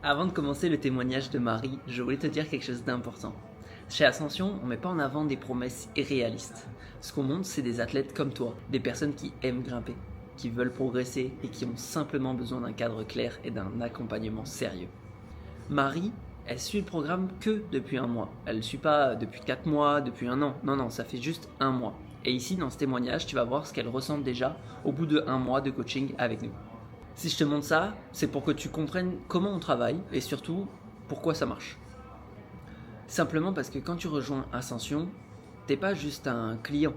Avant de commencer le témoignage de Marie, je voulais te dire quelque chose d'important. Chez Ascension, on met pas en avant des promesses irréalistes. Ce qu'on montre, c'est des athlètes comme toi, des personnes qui aiment grimper, qui veulent progresser et qui ont simplement besoin d'un cadre clair et d'un accompagnement sérieux. Marie, elle suit le programme que depuis un mois. Elle ne le suit pas depuis 4 mois, depuis un an. Non, ça fait juste un mois. Et ici, dans ce témoignage, tu vas voir ce qu'elle ressent déjà au bout de un mois de coaching avec nous. Si je te montre ça, c'est pour que tu comprennes comment on travaille et surtout pourquoi ça marche. Simplement parce que quand tu rejoins Ascension, t'es pas juste un client.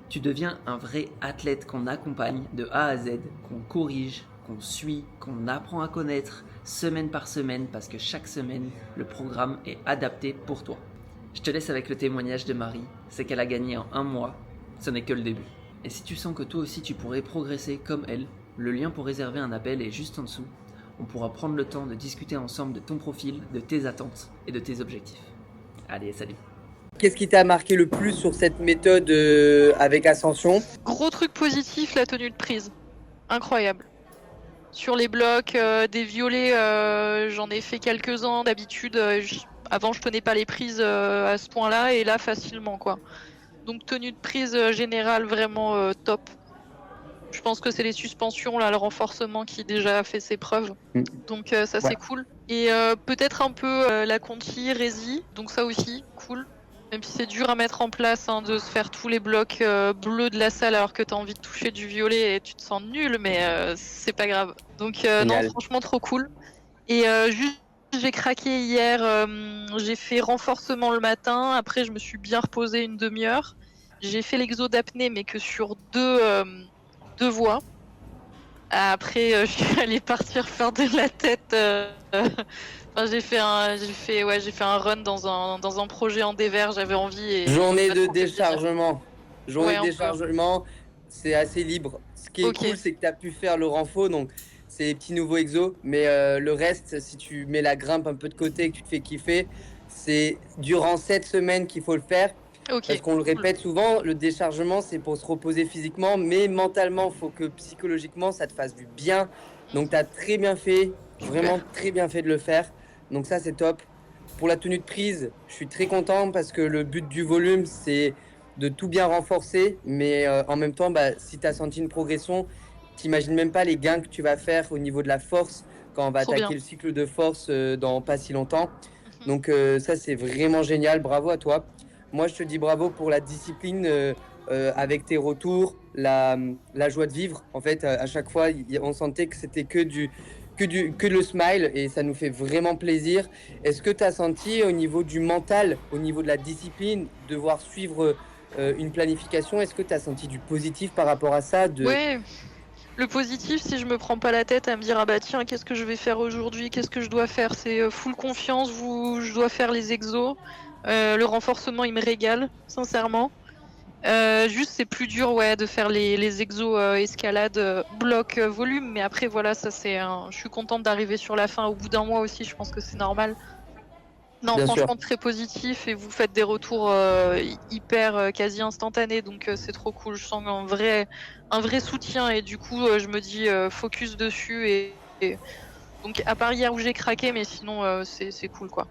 Tu deviens un vrai athlète qu'on accompagne de A à Z, qu'on corrige, qu'on suit, qu'on apprend à connaître semaine par semaine parce que chaque semaine, le programme est adapté pour toi. Je te laisse avec le témoignage de Marie, c'est qu'elle a gagné en un mois, ce n'est que le début. Et si tu sens que toi aussi tu pourrais progresser comme elle, le lien pour réserver un appel est juste en dessous. On pourra prendre le temps de discuter ensemble de ton profil, de tes attentes et de tes objectifs. Allez, salut. Qu'est-ce qui t'a marqué le plus sur cette méthode avec Ascension ? Gros truc positif, la tenue de prise. Incroyable. Sur les blocs, des violets, j'en ai fait quelques-uns. D'habitude, avant je tenais pas les prises à ce point-là, et là facilement quoi. Donc tenue de prise générale vraiment top. Je pense que c'est les suspensions, là, le renforcement qui déjà a fait ses preuves. Donc ça c'est cool. Et peut-être un peu la conti, rési, donc ça aussi, cool. Même si c'est dur à mettre en place de se faire tous les blocs bleus de la salle alors que t'as envie de toucher du violet et tu te sens nul, mais c'est pas grave. Donc non, franchement trop cool. Et juste, j'ai craqué hier, j'ai fait renforcement le matin, après je me suis bien reposée une demi-heure. J'ai fait l'exo d'apnée mais que sur deux voies. Après, je suis allée partir faire de la tête. Enfin, j'ai fait un run dans un projet en dévers. J'avais envie. Et journée de déchargement. Journée ouais, de déchargement, c'est assez libre. Ce qui est cool, c'est que tu as pu faire le renfo, donc c'est les petits nouveaux exos. Mais le reste, si tu mets la grimpe un peu de côté et que tu te fais kiffer, c'est durant 7 semaines qu'il faut le faire. Parce qu'on le répète souvent, le déchargement, c'est pour se reposer physiquement, mais mentalement, il faut que psychologiquement, ça te fasse du bien. Donc, tu as très bien fait, vraiment très bien fait de le faire. Donc ça, c'est top. Pour la tenue de prise, je suis très content parce que le but du volume, c'est de tout bien renforcer. Mais en même temps, si tu as senti une progression, t'imagines même pas les gains que tu vas faire au niveau de la force quand on va attaquer le cycle de force dans pas si longtemps. Donc ça, c'est vraiment génial. Bravo à toi. Moi, je te dis bravo pour la discipline avec tes retours, la joie de vivre. En fait, à chaque fois, on sentait que c'était que le smile et ça nous fait vraiment plaisir. Est-ce que tu as senti au niveau du mental, au niveau de la discipline, devoir suivre une planification, est-ce que tu as senti du positif par rapport à ça Oui, le positif, si je me prends pas la tête à me dire ah bah tiens, qu'est-ce que je vais faire aujourd'hui, qu'est-ce que je dois faire, c'est full confiance, je dois faire les exos. Le renforcement, il me régale, sincèrement. Juste, c'est plus dur de faire les exos escalade, bloc, volume. Mais après, voilà, ça c'est je suis contente d'arriver sur la fin au bout d'un mois aussi, je pense que c'est normal. Non, Bien franchement, sûr. très positif et vous faites des retours hyper quasi instantanés, donc c'est trop cool. Je sens un vrai soutien et du coup, je me dis focus dessus et donc à part hier où j'ai craqué, mais sinon c'est cool quoi.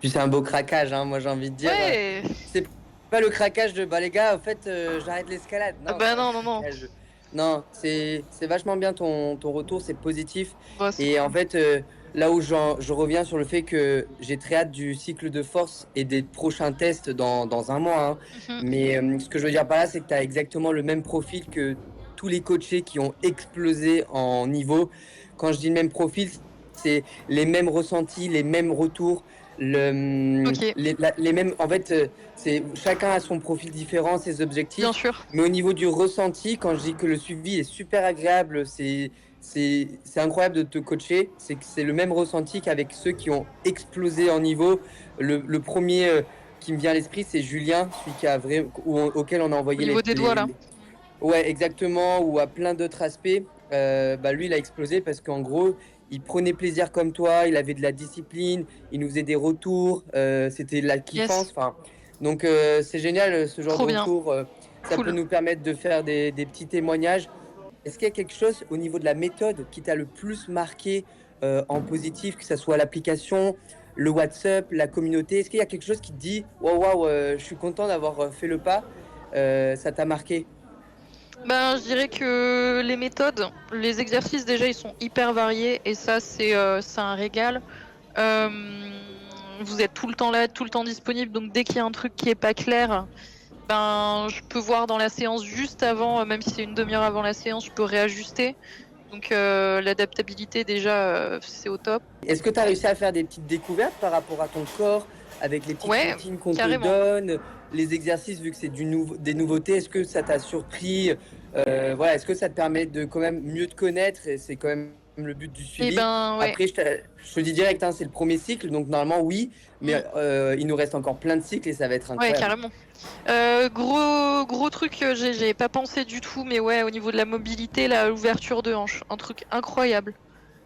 Puis c'est un beau craquage, hein, moi j'ai envie de dire. Ouais. C'est pas le craquage de les gars, en fait, j'arrête l'escalade. Non, Bah c'est un non. craquage. Non, c'est vachement bien ton retour, c'est positif. Bah, c'est Et cool. en fait, là où je reviens sur le fait que j'ai très hâte du cycle de force et des prochains tests dans un mois. Hein. Mais ce que je veux dire par là, c'est que tu as exactement le même profil que tous les coachés qui ont explosé en niveau. Quand je dis le même profil, c'est les mêmes ressentis, les mêmes retours, les mêmes. En fait, chacun a son profil différent, ses objectifs. Bien sûr. Mais au niveau du ressenti, quand je dis que le suivi est super agréable, c'est incroyable de te coacher. C'est que c'est le même ressenti qu'avec ceux qui ont explosé en niveau. Le premier qui me vient à l'esprit, c'est Julien, celui auquel on a envoyé au niveau des doigts là. Ouais, exactement, ou à plein d'autres aspects. Lui, il a explosé parce qu'en gros, il prenait plaisir comme toi, il avait de la discipline, il nous faisait des retours, c'était de la kiffance. Enfin, donc c'est génial ce genre Trop de bien. retour. Ça peut nous permettre de faire des petits témoignages. Est-ce qu'il y a quelque chose au niveau de la méthode qui t'a le plus marqué en positif, que ce soit l'application, le WhatsApp, la communauté? Est-ce qu'il y a quelque chose qui te dit waouh, je suis content d'avoir fait le pas, ça t'a marqué? Ben, je dirais que les méthodes, les exercices déjà, ils sont hyper variés et ça, c'est un régal. Euh, Vous êtes tout le temps là, tout le temps disponible, donc dès qu'il y a un truc qui est pas clair, ben, je peux voir dans la séance juste avant, même si c'est une demi-heure avant la séance, je peux réajuster. Donc l'adaptabilité déjà, c'est au top. Est-ce que tu as réussi à faire des petites découvertes par rapport à ton corps avec les petites Ouais, routines qu'on te carrément. donne, les exercices vu que c'est des nouveautés? Est-ce que ça t'a surpris? Voilà, est-ce que ça te permet de quand même mieux te connaître et c'est quand même le but du Et suivi? ben ouais. Après, je te dis direct, hein, c'est le premier cycle, donc normalement oui, mais il nous reste encore plein de cycles et ça va être Ouais, incroyable. carrément. Gros truc, j'ai pas pensé du tout, mais ouais, au niveau de la mobilité, l'ouverture de hanche, un truc incroyable.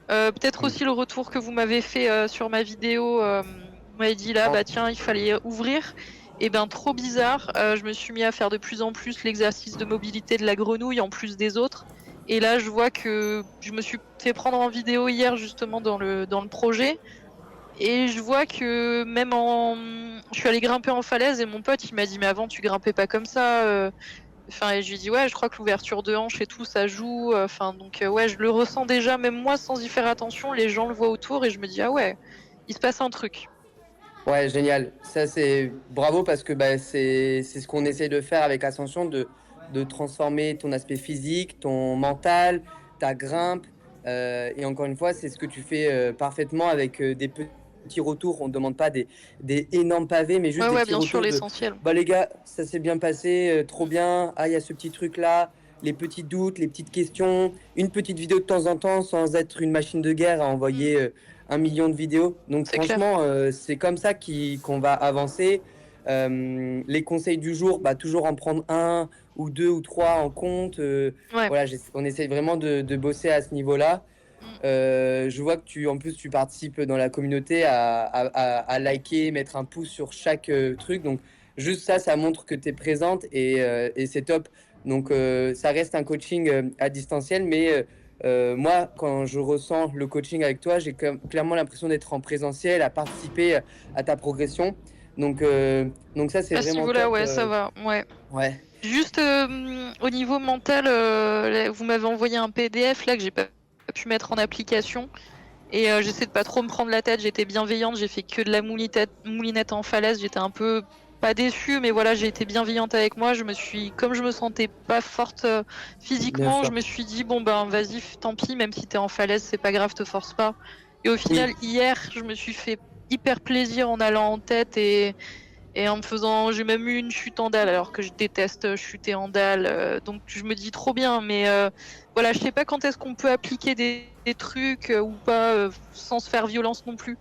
Peut-être aussi le retour que vous m'avez fait sur ma vidéo. Vous m'avez dit là, bah tiens, il fallait ouvrir. Et ben trop bizarre. Je me suis mis à faire de plus en plus l'exercice de mobilité de la grenouille en plus des autres. Et là, je vois que je me suis fait prendre en vidéo hier justement dans le projet. Et je vois que même je suis allée grimper en falaise et mon pote il m'a dit mais avant tu grimpais pas comme ça. Enfin et je lui dis ouais je crois que l'ouverture de hanche et tout ça joue. Enfin donc ouais je le ressens déjà même moi sans y faire attention les gens le voient autour et je me dis ah ouais il se passe un truc. Ouais, génial. Ça, c'est bravo parce que bah, c'est ce qu'on essaie de faire avec Ascension, de transformer ton aspect physique, ton mental, ta grimpe. Et encore une fois, c'est ce que tu fais parfaitement avec des petits retours. On ne demande pas des énormes pavés, mais juste des Ouais petits bien sûr retours de l'essentiel. bah, les gars, ça s'est bien passé, trop bien. Ah, il y a ce petit truc-là. Les petits doutes, les petites questions, une petite vidéo de temps en temps sans être une machine de guerre à envoyer 1 million de vidéos. Donc C'est clair. franchement, c'est comme ça qu'on va avancer. Les conseils du jour, bah, toujours en prendre un ou deux ou trois en compte. Ouais. Voilà, on essaye vraiment de bosser à ce niveau-là. Mm. Je vois que en plus, tu participes dans la communauté à liker, mettre un pouce sur chaque truc. Donc, juste ça, ça montre que tu es présente et c'est top. Donc, ça reste un coaching à distanciel, mais moi, quand je ressens le coaching avec toi, j'ai clairement l'impression d'être en présentiel, à participer à ta progression. Donc, donc ça, c'est À ce vraiment niveau-là top. ouais ça va. Ouais. Ouais. Juste au niveau mental, vous m'avez envoyé un PDF là que j'ai pas pu mettre en application. Et j'essaie de pas trop me prendre la tête, j'étais bienveillante, j'ai fait que de la moulinette en falaise, j'étais un peu pas déçue, mais voilà, j'ai été bienveillante avec moi. Comme je me sentais pas forte Bien physiquement, je sûr. me suis dit bon ben vas-y, tant pis, même si t'es en falaise, c'est pas grave, te force pas. Et au final, Oui. hier, je me suis fait hyper plaisir en allant en tête et en me faisant, j'ai même eu une chute en dalle alors que je déteste chuter en dalle. Donc je me dis trop bien, mais voilà, je sais pas quand est-ce qu'on peut appliquer des trucs ou pas sans se faire violence non plus.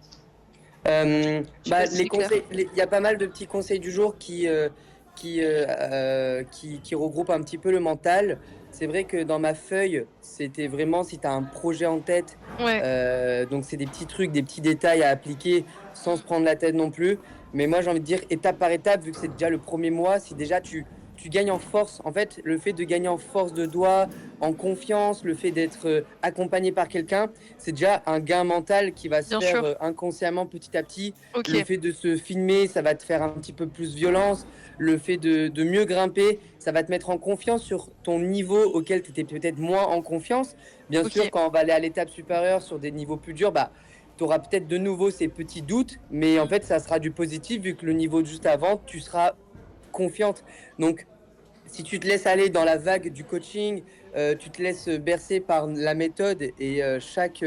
Je sais Bah, pas si les c'est clair. conseils, il y a pas mal de petits conseils du jour qui regroupent un petit peu le mental. C'est vrai que dans ma feuille, c'était vraiment si tu as un projet en tête. Ouais, Donc, c'est des petits trucs, des petits détails à appliquer sans se prendre la tête non plus. Mais moi, j'ai envie de dire étape par étape, vu que c'est déjà le premier mois, si déjà tu gagnes en force, en fait, le fait de gagner en force de doigt, en confiance, le fait d'être accompagné par quelqu'un, c'est déjà un gain mental qui va se bien faire sûr. inconsciemment petit à petit. Le Ok, fait de se filmer, ça va te faire un petit peu plus violence. Le fait de mieux grimper, ça va te mettre en confiance sur ton niveau auquel tu étais peut-être moins en confiance. Bien sûr, ok. quand on va aller à l'étape supérieure sur des niveaux plus durs, bah, tu auras peut-être de nouveau ces petits doutes, mais en fait, ça sera du positif vu que le niveau de juste avant, tu seras confiante. Donc, si tu te laisses aller dans la vague du coaching, tu te laisses bercer par la méthode et chaque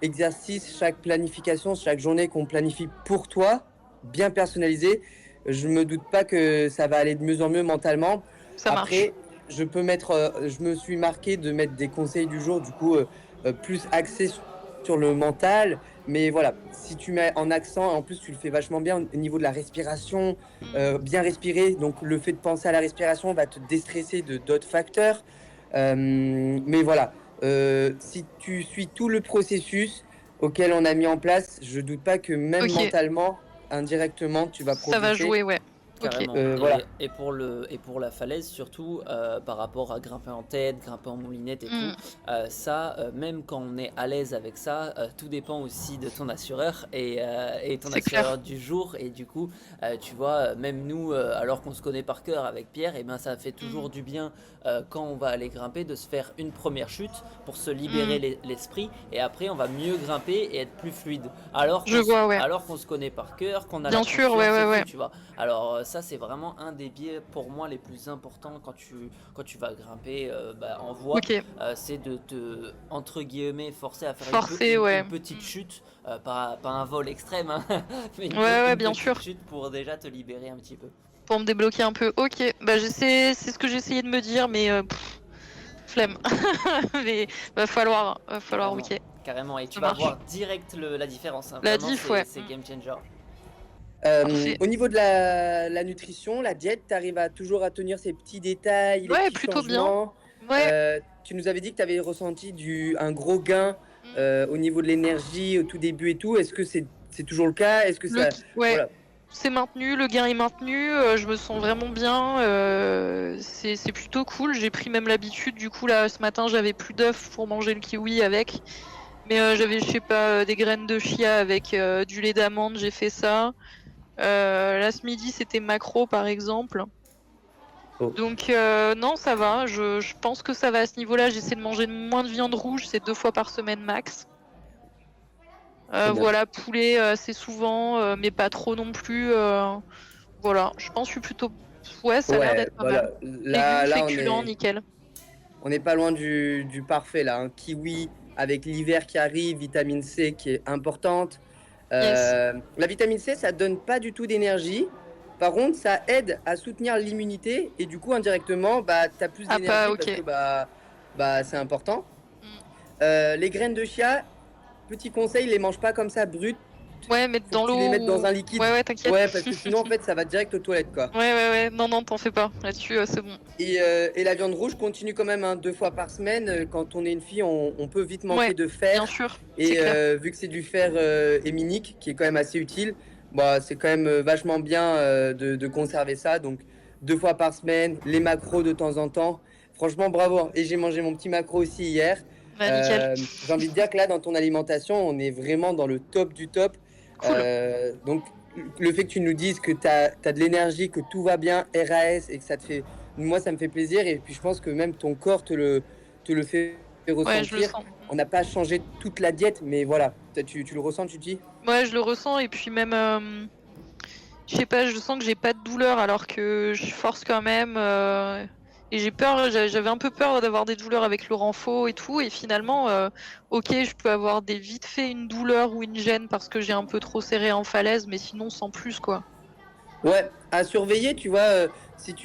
exercice, chaque planification, chaque journée qu'on planifie pour toi, bien personnalisé, je me doute pas que ça va aller de mieux en mieux mentalement. Ça marche. Après, je me suis marqué de mettre des conseils du jour, du coup, plus axés sur le mental. Mais voilà, si tu mets en accent, en plus tu le fais vachement bien au niveau de la respiration, bien respirer. Donc le fait de penser à la respiration va te déstresser de d'autres facteurs. Mais voilà, si tu suis tout le processus auquel on a mis en place, je doute pas que même Ok, mentalement, indirectement, tu vas ça va progresser. jouer, ouais. Carrément. Voilà. Et pour la falaise, surtout, par rapport à grimper en tête, grimper en moulinette et tout, ça, même quand on est à l'aise avec ça, tout dépend aussi de ton assureur et ton C'est assureur clair. du jour. Et du coup, tu vois, même nous, alors qu'on se connaît par cœur avec Pierre, et ben ça fait toujours du bien quand on va aller grimper de se faire une première chute pour se libérer l'esprit. Et après, on va mieux grimper et être plus fluide. Je vois, ouais. Alors qu'on se connaît par cœur, qu'on a la Bien sûr, confiance et ouais. tout, tu vois. Alors ça c'est vraiment un des biais pour moi les plus importants quand tu vas grimper en voie, Ok. c'est de te entre guillemets forcer à faire Forcé, ouais. une petite chute, pas un vol extrême, hein, mais Ouais, une bien petite sûr. chute pour déjà te libérer un petit peu. Pour me débloquer un peu. Ok. Bah, c'est ce que j'essayais de me dire, mais flemme. Mais va falloir, Carrément, ok. carrément. Et tu Ça vas marche. voir direct la différence, hein. La Vraiment diff, ouais. c'est game changer. Parfait. Au niveau de la nutrition, la diète, tu arrives toujours à tenir ces petits détails, les Ouais, petits plutôt bien. changements. Ouais. Tu nous avais dit que tu avais ressenti un gros gain au niveau de l'énergie au tout début et tout. Est-ce que c'est toujours le cas? Est-ce que ça... Ouais. Voilà. C'est maintenu, le gain est maintenu, je me sens vraiment bien, c'est plutôt cool. J'ai pris même l'habitude, du coup là ce matin j'avais plus d'œufs pour manger le kiwi avec, mais j'avais je sais pas des graines de chia avec du lait d'amande, j'ai fait ça. Là ce midi c'était macro par exemple. Oh. Donc non ça va, je pense que ça va à ce niveau-là. J'essaie de manger moins de viande rouge, c'est 2 fois par semaine max. Très bien. Voilà, poulet c'est souvent, mais pas trop non plus. Voilà, je pense que je suis plutôt... Ouais, ça a l'air Ouais, d'être pas mal. voilà. Légumes, Là, féculents, nickel. on n'est pas loin du parfait là. Un kiwi avec l'hiver qui arrive, vitamine C qui est importante. Yes. La vitamine C, ça donne pas du tout d'énergie. Par contre, ça aide à soutenir l'immunité et du coup, indirectement, bah, tu as plus Ah pas, d'énergie parce ok. que c'est important. Mm. Les graines de chia, petit conseil, les mange pas comme ça brutes. Ouais, mettre Faut dans que tu l'eau les mettes dans ou... un liquide. Ouais, t'inquiète. Ouais, parce que sinon, en fait, ça va direct aux toilettes, quoi. Ouais. Non, t'en fais pas. Là-dessus, c'est bon. Et la viande rouge continue quand même 2 fois par semaine. Quand on est une fille, on peut vite manquer Ouais, de bien fer. sûr. C'est Et clair. vu que c'est du fer héminique, qui est quand même assez utile, bah, c'est quand même vachement bien de conserver ça. Donc 2 fois par semaine, les macros de temps en temps. Franchement, bravo. Et j'ai mangé mon petit macro aussi hier. Bah, nickel. J'ai envie de dire que là, dans ton alimentation, on est vraiment dans le top du top. Cool. Donc le fait que tu nous dises que tu as de l'énergie, que tout va bien, RAS, et que ça te fait... Moi, ça me fait plaisir. Et puis je pense que même ton corps te le fait Ouais, je le ressentir. sens. On n'a pas changé toute la diète, mais voilà, tu le ressens, tu te dis? Ouais, je le ressens. Et puis même... Je sais pas, je sens que j'ai pas de douleur alors que je force quand même. Et j'ai peur, j'avais un peu peur d'avoir des douleurs avec le renfort et tout. Et finalement, ok, je peux avoir vite fait une douleur ou une gêne parce que j'ai un peu trop serré en falaise, mais sinon sans plus quoi. Ouais, à surveiller, tu vois, si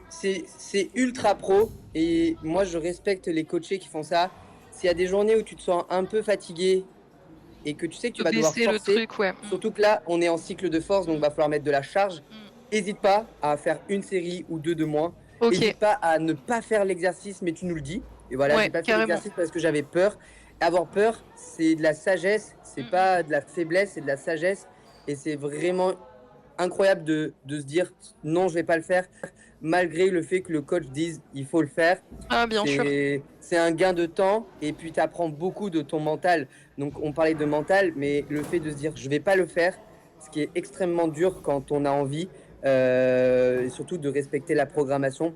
c'est ultra pro, et moi je respecte les coachés qui font ça. S'il y a des journées où tu te sens un peu fatigué et que tu sais que tu De vas devoir baisser le forcer, truc, ouais. surtout que là on est en cycle de force, donc va falloir mettre de la charge. Hésite pas à faire une série ou deux de moins. Ok, Hésite pas à ne pas faire l'exercice, mais tu nous le dis. Et voilà, j'ai ouais, pas fait carrément. l'exercice parce que j'avais peur. Avoir peur, c'est de la sagesse, c'est pas de la faiblesse, c'est de la sagesse. Et c'est vraiment incroyable de se dire non, je vais pas le faire, malgré le fait que le coach dise il faut le faire. Ah, bien sûr. C'est un gain de temps et puis tu apprends beaucoup de ton mental. Donc on parlait de mental, mais le fait de se dire je vais pas le faire, ce qui est extrêmement dur quand on a envie, et surtout de respecter la programmation,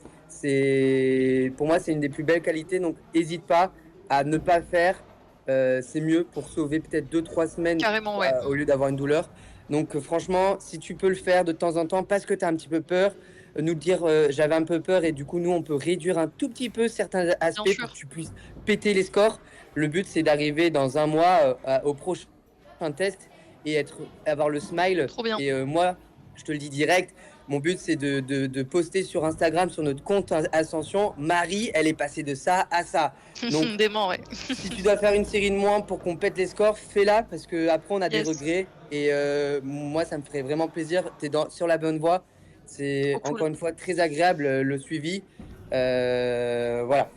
pour moi c'est une des plus belles qualités. Donc n'hésite pas à ne pas le faire. C'est mieux pour sauver peut-être 2-3 semaines Carrément, ouais. au lieu d'avoir une douleur. Donc franchement, si tu peux le faire de temps en temps parce que tu as un petit peu peur, nous dire j'avais un peu peur et du coup nous on peut réduire un tout petit peu certains aspects Bien pour sûr. que tu puisses péter les scores. Le but c'est d'arriver dans un mois au prochain test et avoir le smile. Trop bien. Et moi, je te le dis direct, mon but c'est de poster sur Instagram, sur notre compte Ascension, Marie, elle est passée de ça à ça. Donc Dément, ouais. si tu dois faire une série de moins pour qu'on pète les scores, fais-la parce que après on a Yes. des regrets. Et moi, ça me ferait vraiment plaisir. Tu es sur la bonne voie. C'est Trop cool. encore une fois très agréable le suivi. Voilà,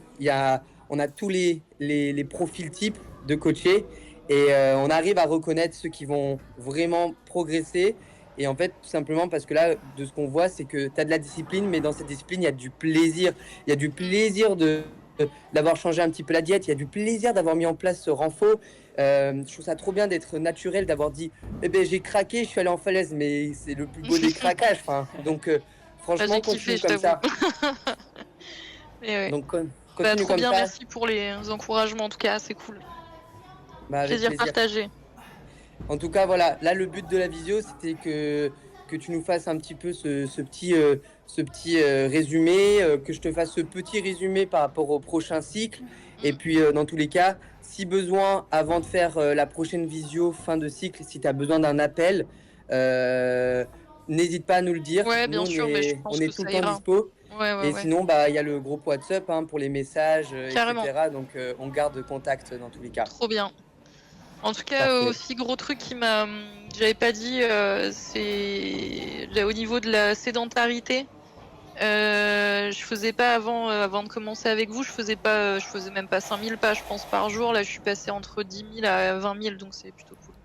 on a tous les profils types de coachés et on arrive à reconnaître ceux qui vont vraiment progresser Et en fait, tout simplement parce que là, de ce qu'on voit, c'est que tu as de la discipline, mais dans cette discipline, il y a du plaisir. Il y a du plaisir d'avoir changé un petit peu la diète. Il y a du plaisir d'avoir mis en place ce renfort. Je trouve ça trop bien d'être naturel, d'avoir dit eh ben, j'ai craqué, je suis allé en falaise, mais c'est le plus beau des craquages. Enfin, donc, franchement, continue comme ça. Ouais. Donc, continue trop comme bien, ça. merci pour les encouragements, en tout cas, c'est cool. Avec plaisir partagé. En tout cas, voilà, là, le but de la visio, c'était que tu nous fasses un petit peu ce petit résumé, que je te fasse ce petit résumé par rapport au prochain cycle. Et puis, dans tous les cas, si besoin, avant de faire la prochaine visio fin de cycle, si tu as besoin d'un appel, n'hésite pas à nous le dire. Ouais, nous, bien sûr, mais je pense on est que tout le ça temps ira. dispo. Ouais. Sinon, il y a le groupe WhatsApp pour les messages, Carrément. etc. Donc, on garde contact dans tous les cas. Trop bien. En tout cas, Parfait. aussi gros truc j'avais pas dit, c'est là, au niveau de la sédentarité. Je faisais pas avant de commencer avec vous, je faisais même pas 5000 pas, je pense, par jour. Là, je suis passée entre 10 000 à 20 000, donc c'est plutôt cool.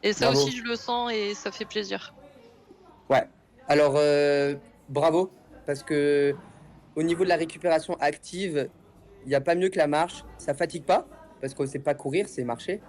Et ça Bravo. aussi, je le sens et ça fait plaisir. Ouais. Alors, bravo, parce que au niveau de la récupération active, il n'y a pas mieux que la marche. Ça fatigue pas, parce que c'est pas courir, c'est marcher.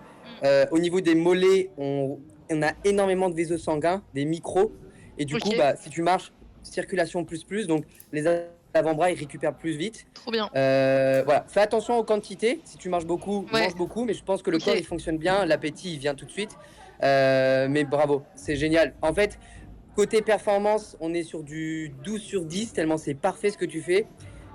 Au niveau des mollets, on a énormément de vaisseaux sanguins, des micros. Et du coup, si tu marches, circulation plus, donc les avant-bras, ils récupèrent plus vite. Trop bien. Voilà. Fais attention aux quantités. Si tu marches beaucoup, Ouais. mange beaucoup. Mais je pense que le corps, il fonctionne bien. L'appétit, il vient tout de suite. Mais bravo, c'est génial. En fait, côté performance, on est sur du 12 sur 10, tellement c'est parfait ce que tu fais.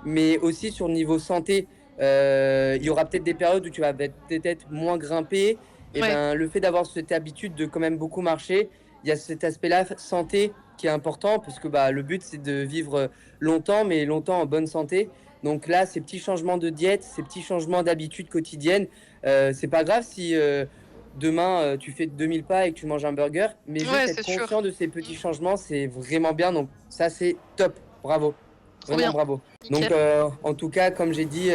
Mais aussi sur le niveau santé, il y aura peut-être des périodes où tu vas peut-être moins grimper. Et le fait d'avoir cette habitude de quand même beaucoup marcher, il y a cet aspect-là santé qui est important, parce que le but c'est de vivre longtemps, mais longtemps en bonne santé. Donc là, ces petits changements de diète, ces petits changements d'habitude quotidienne, c'est pas grave si demain tu fais 2000 pas et que tu manges un burger, mais juste être conscient de ces petits changements, c'est vraiment bien. Donc ça, c'est top, bravo, vraiment bravo. Nickel. Donc en tout cas, comme j'ai dit,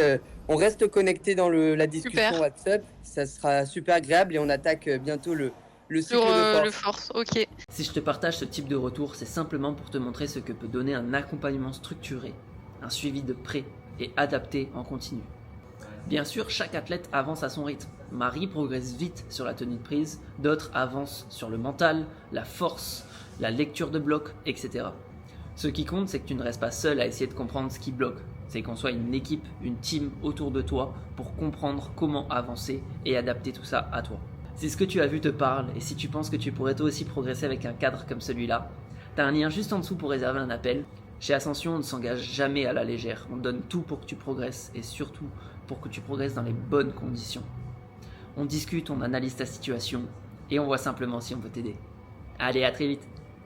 on reste connecté dans la discussion WhatsApp, ça sera super agréable et on attaque bientôt le cycle de force. Ok. Si je te partage ce type de retour, c'est simplement pour te montrer ce que peut donner un accompagnement structuré, un suivi de près et adapté en continu. Bien sûr, chaque athlète avance à son rythme. Marie progresse vite sur la tenue de prise, d'autres avancent sur le mental, la force, la lecture de bloc, etc. Ce qui compte, c'est que tu ne restes pas seul à essayer de comprendre ce qui bloque. C'est qu'on soit une équipe, une team autour de toi pour comprendre comment avancer et adapter tout ça à toi. Si ce que tu as vu te parle et si tu penses que tu pourrais toi aussi progresser avec un cadre comme celui-là, t'as un lien juste en dessous pour réserver un appel. Chez Ascension, on ne s'engage jamais à la légère. On donne tout pour que tu progresses et surtout pour que tu progresses dans les bonnes conditions. On discute, on analyse ta situation et on voit simplement si on peut t'aider. Allez, à très vite!